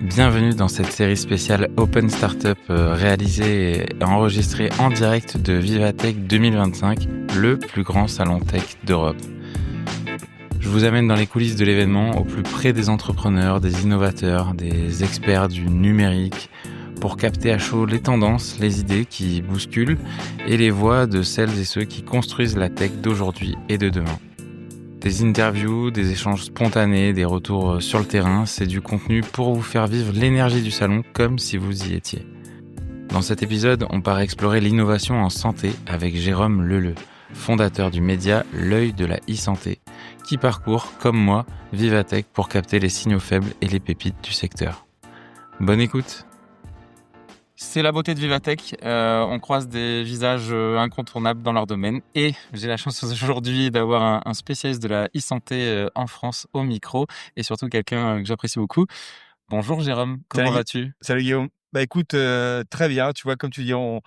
Bienvenue dans cette série spéciale Open Startup réalisée et enregistrée en direct de Vivatech 2025, le plus grand salon tech d'Europe. Je vous amène dans les coulisses de l'événement, au plus près des entrepreneurs, des innovateurs, des experts du numérique, pour capter à chaud les tendances, les idées qui bousculent et les voix de celles et ceux qui construisent la tech d'aujourd'hui et de demain. Des interviews, des échanges spontanés, des retours sur le terrain, c'est du contenu pour vous faire vivre l'énergie du salon comme si vous y étiez. Dans cet épisode, on part explorer l'innovation en santé avec Jérôme Leleu, fondateur du média L'œil de la e-santé, qui parcourt, comme moi, Vivatech pour capter les signaux faibles et les pépites du secteur. Bonne écoute! C'est la beauté de Vivatech, on croise des visages incontournables dans leur domaine et j'ai la chance aujourd'hui d'avoir un spécialiste de la e-santé en France au micro et surtout quelqu'un que j'apprécie beaucoup. Bonjour Jérôme, comment vas-tu? Salut Guillaume. Bah écoute, très bien, tu vois, comme tu dis, on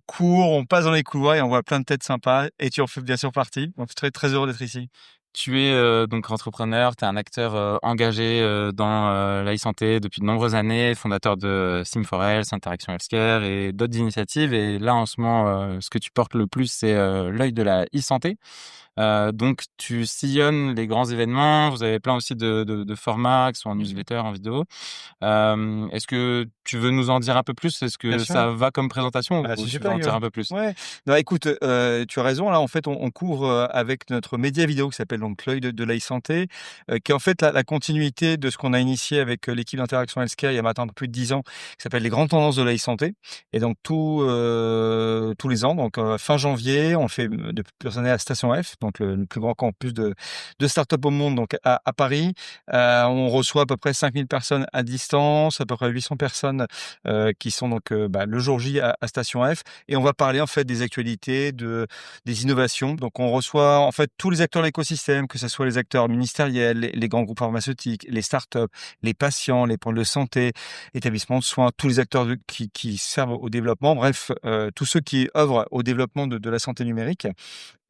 court, on passe dans les couloirs et on voit plein de têtes sympas et tu en fais bien sûr partie. Donc je suis très, très heureux d'être ici. Tu es donc entrepreneur, tu es un acteur engagé dans la e-santé depuis de nombreuses années, fondateur de Sim4Health, Interaction Healthcare et d'autres initiatives. Et là, en ce moment, ce que tu portes le plus, c'est l'œil de la e-santé. Donc, tu sillonnes les grands événements. Vous avez plein aussi de formats, qui sont en newsletter, en vidéo. Est-ce que tu veux nous en dire un peu plus? Est-ce Bien que sûr. ça va comme présentation Ah, ou c'est tu veux super en dire Guillaume. un peu plus? Ouais. Non, écoute, tu as raison. Là, en fait, on couvre avec notre média vidéo qui s'appelle donc l'œil de la e-santé, qui est en fait la continuité de ce qu'on a initié avec l'équipe d'Interaction Healthcare il y a maintenant un peu plus de 10 ans, qui s'appelle les grandes tendances de la e-santé. Et donc tous les ans, donc fin janvier, on le fait depuis plusieurs années à Station F, donc le plus grand campus de start-up au monde, donc à Paris. On reçoit à peu près 5000 personnes à distance, à peu près 800 personnes qui sont donc le jour J à Station F, et on va parler en fait des actualités, des innovations. Donc on reçoit en fait tous les acteurs de l'écosystème, que ce soit les acteurs ministériels, les grands groupes pharmaceutiques, les startups, les patients, les pôles de santé, établissements de soins, tous les acteurs qui servent au développement, bref, tous ceux qui œuvrent au développement de la santé numérique.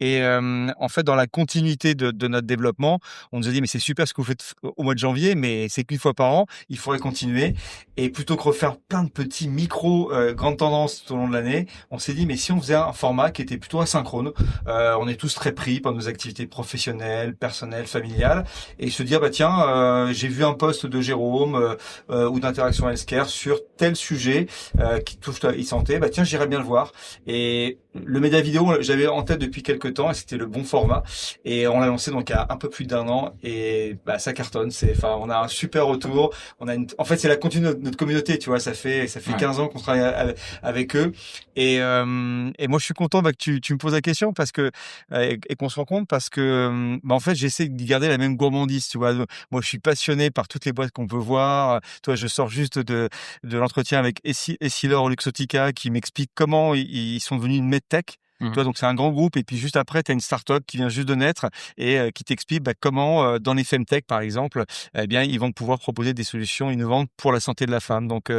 Et en fait, dans la continuité de notre développement, on nous a dit: «Mais c'est super ce que vous faites au mois de janvier, mais c'est qu'une fois par an, il faudrait continuer». Et plutôt que refaire plein de petits micros, grandes tendances tout au long de l'année, on s'est dit: «Mais si on faisait un format qui était plutôt asynchrone?» On est tous très pris par nos activités professionnelles, personnelles, familiales, et se dire: «Bah tiens, j'ai vu un post de Jérôme, ou d'Interaction Healthcare sur tel sujet, qui touche la e-santé, bah tiens, j'irais bien le voir». Et le média vidéo, j'avais en tête depuis quelques temps et c'était le bon format. Et on l'a lancé donc il y a un peu plus d'1 an et bah ça cartonne. On a un super retour. En fait, c'est la continuité de notre communauté, tu vois. Ça fait Ouais. 15 ans qu'on travaille avec eux. Et moi, je suis content que tu me poses la question parce que et qu'on se rencontre parce que en fait, j'essaie d'y garder la même gourmandise, tu vois. Moi, je suis passionné par toutes les boîtes qu'on peut voir. Toi, je sors juste de l'entretien avec Essilor Luxottica qui m'explique comment ils sont devenus une medtech. Tu vois, donc c'est un grand groupe et puis juste après, tu as une start-up qui vient juste de naître et qui t'explique comment, dans les femtech, par exemple, eh bien, ils vont pouvoir proposer des solutions innovantes pour la santé de la femme. Donc,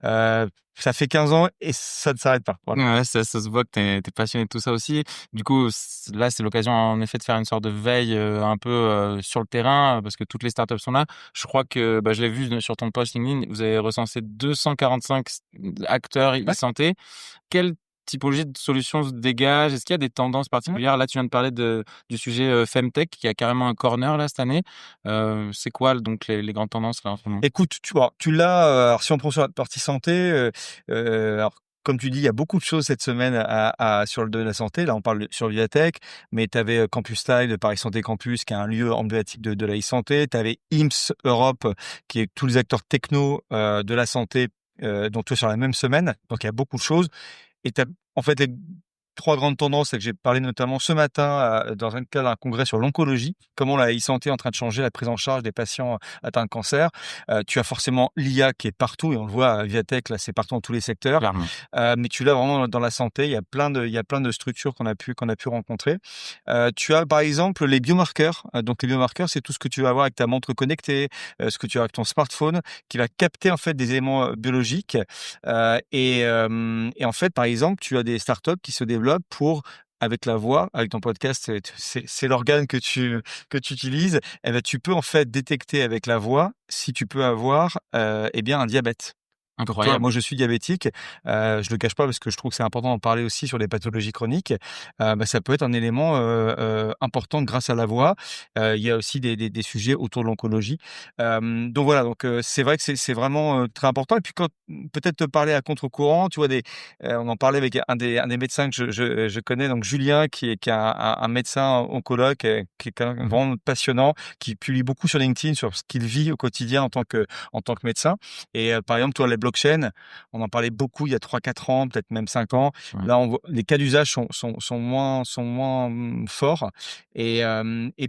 ça fait 15 ans et ça ne s'arrête pas. Voilà. Ouais, ça se voit que t'es passionné de tout ça aussi. Du coup, là, c'est l'occasion en effet de faire une sorte de veille un peu sur le terrain parce que toutes les startups sont là. Je crois que je l'ai vu sur ton post LinkedIn, vous avez recensé 245 acteurs Ouais. e-santé. Quelle typologie de solutions se dégage? Est-ce qu'il y a des tendances particulières? Là, tu viens de parler du sujet Femtech qui a carrément un corner là cette année. C'est quoi donc les grandes tendances là en ce moment? Écoute, tu l'as, alors si on prend sur la partie santé, alors comme tu dis, il y a beaucoup de choses cette semaine sur le de la santé. Là, on parle sur Vivatech, mais tu avais Campus Style de Paris Santé Campus, qui est un lieu emblématique de la e-santé. Tu avais IMSS Europe, qui est tous les acteurs techno, de la santé, donc tu vois, sur la même semaine. Donc il y a beaucoup de choses et tu as en fait les 3 grandes tendances, c'est que j'ai parlé notamment ce matin dans un cadre d'un congrès sur l'oncologie, comment la e-santé est en train de changer la prise en charge des patients atteints de cancer. Tu as forcément l'IA qui est partout et on le voit à Viatech, là, c'est partout dans tous les secteurs. Clairement. Mais tu l'as vraiment dans la santé, il y a plein de structures qu'on a pu rencontrer. Tu as par exemple les biomarqueurs. Donc les biomarqueurs, c'est tout ce que tu vas avoir avec ta montre connectée, ce que tu as avec ton smartphone, qui va capter en fait des éléments biologiques. Et en fait, par exemple, tu as des startups qui se développent pour avec la voix, avec ton podcast, c'est l'organe que tu utilises, eh ben, tu peux en fait détecter avec la voix si tu peux avoir, eh bien un diabète. Donc toi, moi Incroyable. je suis diabétique, je le cache pas parce que je trouve que c'est important d'en parler aussi sur les pathologies chroniques. Bah, ça peut être un élément, important grâce à la voix. Il y a aussi des sujets autour de l'oncologie. Donc voilà, donc c'est vrai que c'est vraiment, très important et puis quand peut-être te parler à contre-courant, tu vois on en parlait avec un des médecins que je connais, donc Julien qui est un médecin oncologue, qui est quand même Mmh. vraiment passionnant, qui publie beaucoup sur LinkedIn sur ce qu'il vit au quotidien en tant que médecin et par exemple, toi, les blockchains, on en parlait beaucoup il y a 3-4 ans, peut-être même 5 ans. Ouais. Là, on voit les cas d'usage sont moins, forts et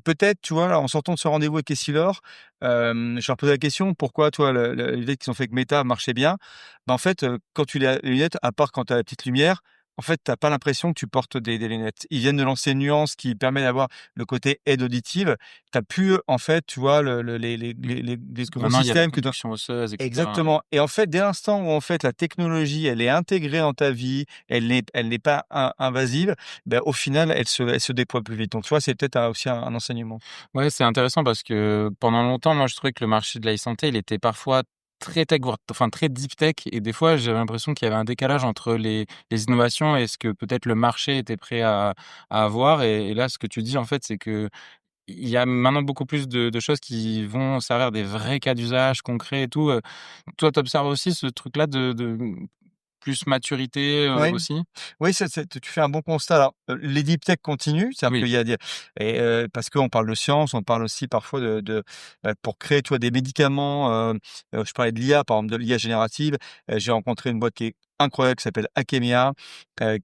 peut-être, tu vois, là, en sortant de ce rendez-vous avec Essilor, je leur posais la question: «Pourquoi, toi, les lunettes qu'ils ont fait avec Meta marchaient bien?» Bah, en fait, quand tu les lunettes, à part quand tu as la petite lumière, en fait, tu as pas l'impression que tu portes des lunettes. Ils viennent de lancer une nuance qui permet d'avoir le côté aide auditive. Tu as plus, en fait, tu vois, les gros Maintenant, il y a la systèmes que tu conduction osseuse et cetera. exactement et en fait, dès l'instant où, en fait, la technologie, elle est intégrée dans ta vie, elle n'est pas invasive, bah, au final, elle se déploie plus vite. Donc tu vois, c'est peut-être aussi un enseignement. Ouais, c'est intéressant parce que pendant longtemps, moi, je trouvais que le marché de l'e-santé, il était parfois très tech, voire enfin très deep tech et des fois, j'avais l'impression qu'il y avait un décalage entre les innovations et ce que peut-être le marché était prêt à avoir et là, ce que tu dis, en fait, c'est que il y a maintenant beaucoup plus de choses qui vont servir des vrais cas d'usage concrets et tout, toi, tu observes aussi ce truc-là de plus maturité, Oui. aussi? Oui, tu fais un bon constat. Alors, les deep tech continuent, c'est-à-dire Oui. qu'il y a des et parce qu'on parle de science, on parle aussi parfois pour créer, tu vois, des médicaments, je parlais de l'IA, par exemple, de l'IA générative. J'ai rencontré une boîte qui est incroyable, qui s'appelle Akemia,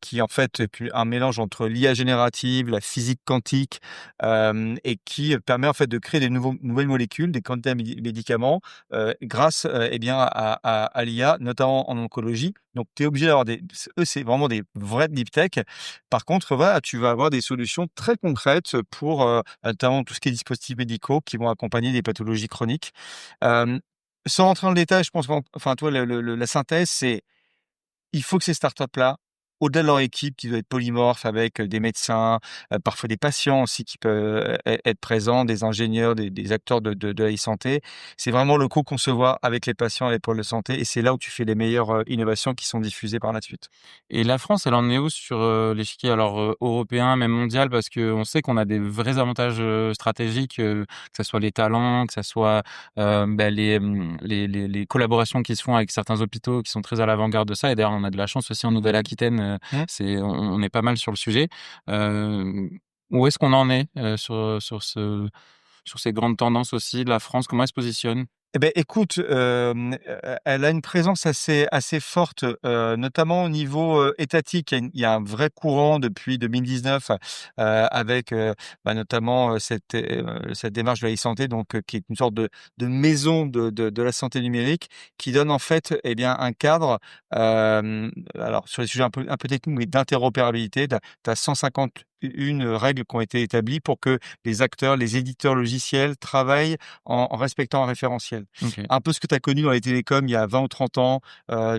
qui en fait est un mélange entre l'IA générative, la physique quantique, et qui permet en fait de créer des nouvelles molécules, des candidats médicaments, grâce, eh bien à l'IA, notamment en oncologie. Donc tu es obligé d'avoir eux, c'est vraiment des vrais deep tech. Par contre, voilà, tu vas avoir des solutions très concrètes pour, notamment tout ce qui est dispositifs médicaux qui vont accompagner des pathologies chroniques. Hem, Sans rentrer dans le détail, je pense enfin, toi, la synthèse, c'est il faut que ces startups-là, au-delà de leur équipe qui doit être polymorphe avec, des médecins, parfois des patients aussi qui peuvent, être présents, des ingénieurs, des acteurs de la e-santé. C'est vraiment le co-concevoir avec les patients et les pôles de santé et c'est là où tu fais les meilleures, innovations qui sont diffusées par la suite. Et la France, elle en est où sur, l'échiquier alors, européen, même mondial? Parce qu'on sait qu'on a des vrais avantages, stratégiques, que ça soit les talents, que ça soit, les collaborations qui se font avec certains hôpitaux qui sont très à l'avant-garde de ça et d'ailleurs, on a de la chance aussi en Nouvelle-Aquitaine, Mmh. on est pas mal sur le sujet. Hem, Où est-ce qu'on en est, sur ces grandes tendances aussi? La France, comment elle se positionne? Eh beh, écoute, elle a une présence assez forte, notamment au niveau, étatique. Il y a un vrai courant depuis 2019, avec, bah, notamment, cette démarche de la e-santé donc, qui est une sorte de maison de la santé numérique qui donne en fait, eh bien, un cadre, alors sur les sujets un peu techniques, mais d'interopérabilité. Tu as 151 règles qui ont été établies pour que les acteurs, les éditeurs logiciels travaillent en respectant un référentiel. OK. Un peu ce que tu as connu dans les télécoms il y a 20 ou 30 ans,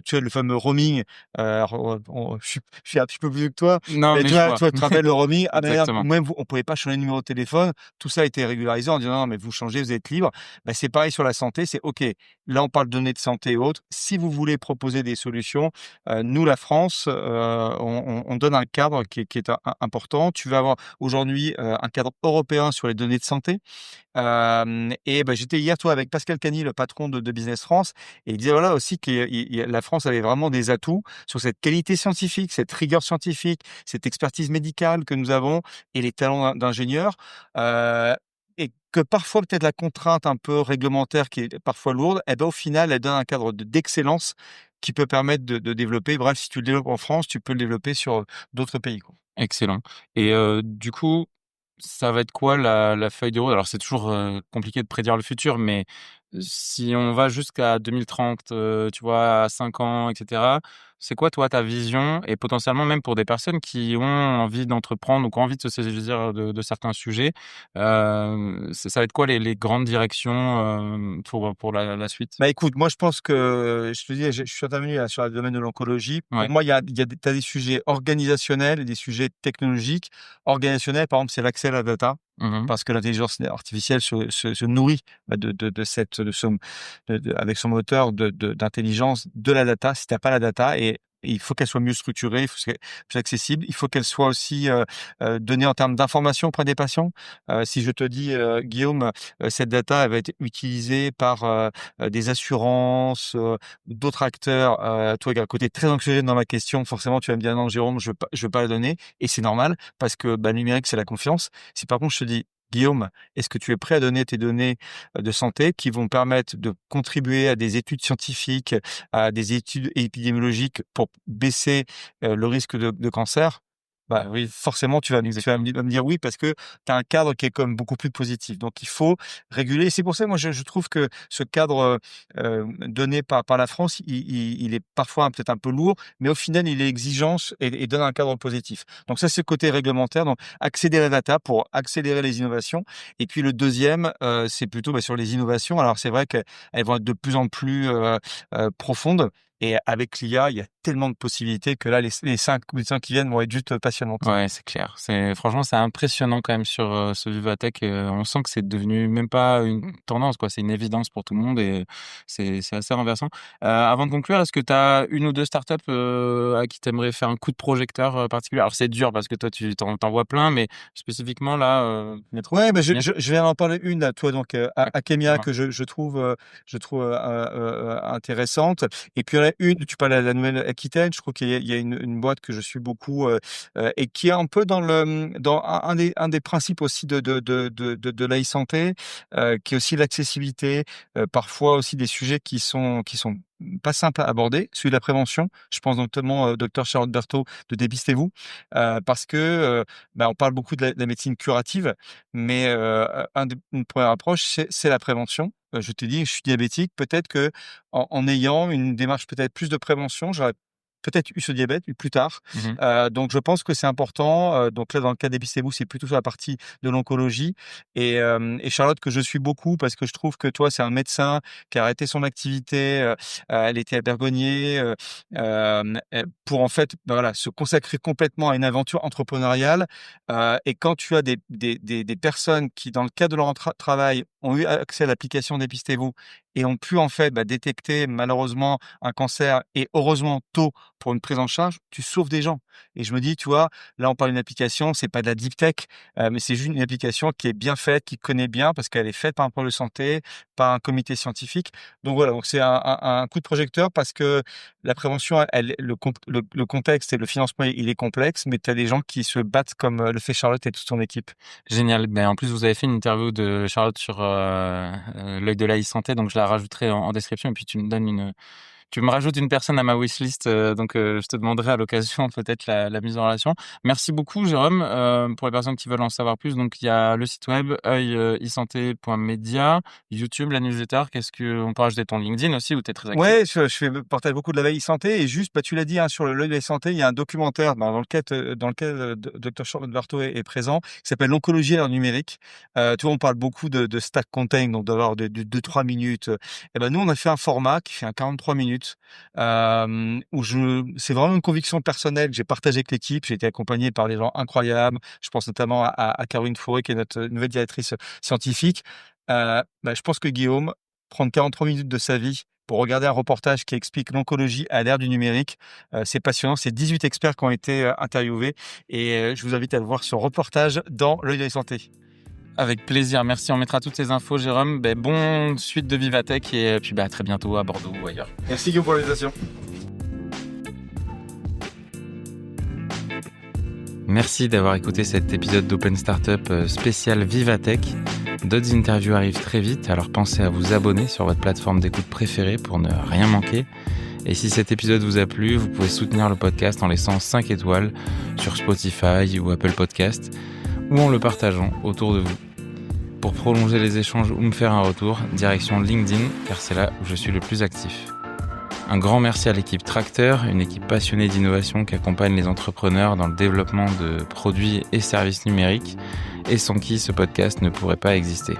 tu vois le fameux roaming, alors je suis un petit peu plus vieux que toi, Non, mais mais tu je vois vois. tu vois, tu te rappelles le roaming? Ah mais merde, Exactement. même vous on pouvait pas changer de numéro de téléphone, tout ça a été régularisé en disant: «Non, mais vous changez, vous êtes libre». Bah, c'est pareil sur la santé, c'est OK, là on parle de données de santé et autres. Si vous voulez proposer des solutions, nous la France, on donne un cadre qui est important. Tu vas avoir aujourd'hui, un cadre européen sur les données de santé. Et bah, j'étais hier, toi, avec Pascal Cagny, le patron de Business France, et il disait voilà aussi que la France avait vraiment des atouts sur cette qualité scientifique, cette rigueur scientifique, cette expertise médicale que nous avons et les talents d'ingénieurs. Heu et que parfois peut-être la contrainte un peu réglementaire qui est parfois lourde, et ben au final, elle donne un cadre d'excellence qui peut permettre de développer. Bref, si tu le développes en France, tu peux le développer sur, d'autres pays, quoi. Excellent et du coup, ça va être quoi la feuille de route? Alors c'est toujours, compliqué de prédire le futur, mais si on va jusqu'à 2030, tu vois, à 5 ans et cetera, c'est quoi toi ta vision et potentiellement même pour des personnes qui ont envie d'entreprendre ou qui ont envie de se saisir de certains sujets, ça va être quoi les grandes directions, pour la suite? Bah, écoute, moi, je pense que je te dis, je suis intervenu là sur le domaine de l'oncologie. Pour Ouais. moi, tu as des sujets organisationnels et des sujets technologiques. Organisationnels, par exemple, c'est l'accès à la data, Mmh. parce que l'intelligence artificielle se nourrit, bah, de son avec son moteur d'intelligence de la data. Si tu as pas la data et il faut qu'elle soit mieux structurée, il faut qu'elle soit plus accessible, il faut qu'elle soit aussi, donnée en termes d'information auprès des patients. Si je te dis, Guillaume, cette data, elle va être utilisée par, des assurances, d'autres acteurs. Toi, il y a un côté très anxiogène dans ma question. Forcément, tu vas me dire: «Non, Jérôme, je veux pas la donner» et c'est normal parce que, bah, le numérique, c'est la confiance. Si par contre, je te dis: «Guillaume, est-ce que tu es prêt à donner tes données, de santé qui vont permettre de contribuer à des études scientifiques, à des études épidémiologiques pour baisser, le risque de cancer?» Bah, oui, forcément, tu vas me dire oui parce que tu as un cadre qui est quand même beaucoup plus positif. Donc il faut réguler. C'est pour ça, moi, je trouve que ce cadre, donné par la France, il est parfois peut-être un peu lourd, mais au final, il est exigeant et donne un cadre positif. Donc ça, c'est le côté réglementaire, donc accélérer la data pour accélérer les innovations. Et puis le deuxième, c'est plutôt, bah, sur les innovations. Alors c'est vrai qu'elles vont être de plus en plus, profondes et avec l'IA, il y a tellement de possibilités que là, les 5 minutes qui viennent vont être juste passionnantes. Ouais, c'est clair. Franchement, c'est impressionnant quand même sur, ce Vivatech, on sent que c'est devenu même pas une tendance, quoi, c'est une évidence pour tout le monde et c'est assez renversant. Avant de conclure, est-ce que tu as une ou 2 startups, à qui tu aimerais faire un coup de projecteur, particulier? Alors c'est dur parce que toi tu t'en vois plein, mais spécifiquement là, Ouais, mais bien je viens d'en parler une là, toi, donc ouais, Akemia dis-moi. que je trouve, intéressante et puis il y en a une, tu parlais de la Nouvelle-Aquitaine, je crois qu'il y a une boîte que je suis beaucoup, et qui est un peu dans dans un des principes aussi de l'e-santé, qui est aussi l'accessibilité, parfois aussi des sujets qui sont pas simples à aborder, celui de la prévention. Je pense notamment, docteur Charlotte Berthaud de Dépistez-vous, parce que, bah, on parle beaucoup de la médecine curative, mais une première approche, c'est la prévention. Je t'ai dit, je suis diabétique, peut-être qu'en ayant une démarche peut-être plus de prévention, j'aurais peut-être eu ce diabète, mais plus tard. Mmh. Donc je pense que c'est important, donc là, dans le cas d'Épicévou, c'est plutôt sur la partie de l'oncologie et Charlotte que je suis beaucoup parce que je trouve que toi, c'est un médecin qui a arrêté son activité, elle était à Bergonié, pour en fait, bah, voilà, se consacrer complètement à une aventure entrepreneuriale, et quand tu as des personnes qui, dans le cadre de leur travail, ont eu accès à l'application Dépistez-vous et ont pu en fait, bah, détecter malheureusement un cancer et heureusement tôt pour une prise en charge, tu sauves des gens. Et je me dis, tu vois, là on parle d'une application, c'est pas de la deep tech, mais c'est juste une application qui est bien faite, qui connaît bien parce qu'elle est faite par un pôle de santé, par un comité scientifique. Donc voilà, donc c'est un coup de projecteur parce que la prévention, le contexte et le financement, il est complexe, mais tu as des gens qui se battent comme le fait Charlotte et toute son équipe. Génial. Ben, en plus, vous avez fait une interview de Charlotte sur, l'œil de la e-santé, donc je la rajouterai en description et puis tu me rajoutes une personne à ma wishlist, donc je te demanderai à l'occasion peut-être la mise en relation. Merci beaucoup Jérôme, pour les personnes qui veulent en savoir plus, donc il y a le site web œil-santé.media, YouTube, la newsletter. On peut rajouter ton LinkedIn aussi où tu es très actif? Ouais, je partage beaucoup de la veille santé et juste, bah, tu l'as dit, hein, sur l'œil de la santé, il y a un documentaire dans lequel docteur Charlotte Berthaud est présent, qui s'appelle «L'oncologie à l'ère numérique». Tu vois, on parle beaucoup de stack contain, donc d'avoir de 2-3 minutes. Et ben nous, on a fait un format qui fait un 43 minutes, où c'est vraiment une conviction personnelle que j'ai partagée avec l'équipe. J'ai été accompagné par des gens incroyables. Je pense notamment à Caroline Fourré, qui est notre nouvelle directrice scientifique. Bah, je pense que Guillaume, prendre 43 minutes de sa vie pour regarder un reportage qui explique l'oncologie à l'ère du numérique. C'est passionnant. C'est 18 experts qui ont été interviewés et je vous invite à voir ce reportage dans l'œil de la santé. Avec plaisir, merci. On mettra toutes ces infos Jérôme. Ben, bonne suite de Vivatech et puis, bah, à très bientôt à Bordeaux ou ailleurs. Merci Guillaume pour l'invitation. Merci d'avoir écouté cet épisode d'Open Startup spécial Vivatech. D'autres interviews arrivent très vite, alors pensez à vous abonner sur votre plateforme d'écoute préférée pour ne rien manquer. Et si cet épisode vous a plu, vous pouvez soutenir le podcast en laissant 5 étoiles sur Spotify ou Apple Podcast ou en le partageant autour de vous. Pour prolonger les échanges ou me faire un retour, direction LinkedIn, car c'est là où je suis le plus actif. Un grand merci à l'équipe Tracteur, une équipe passionnée d'innovation qui accompagne les entrepreneurs dans le développement de produits et services numériques et sans qui ce podcast ne pourrait pas exister.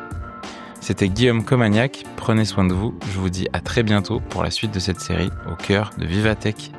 C'était Guillaume Comagnac, prenez soin de vous, je vous dis à très bientôt pour la suite de cette série au cœur de Vivatech.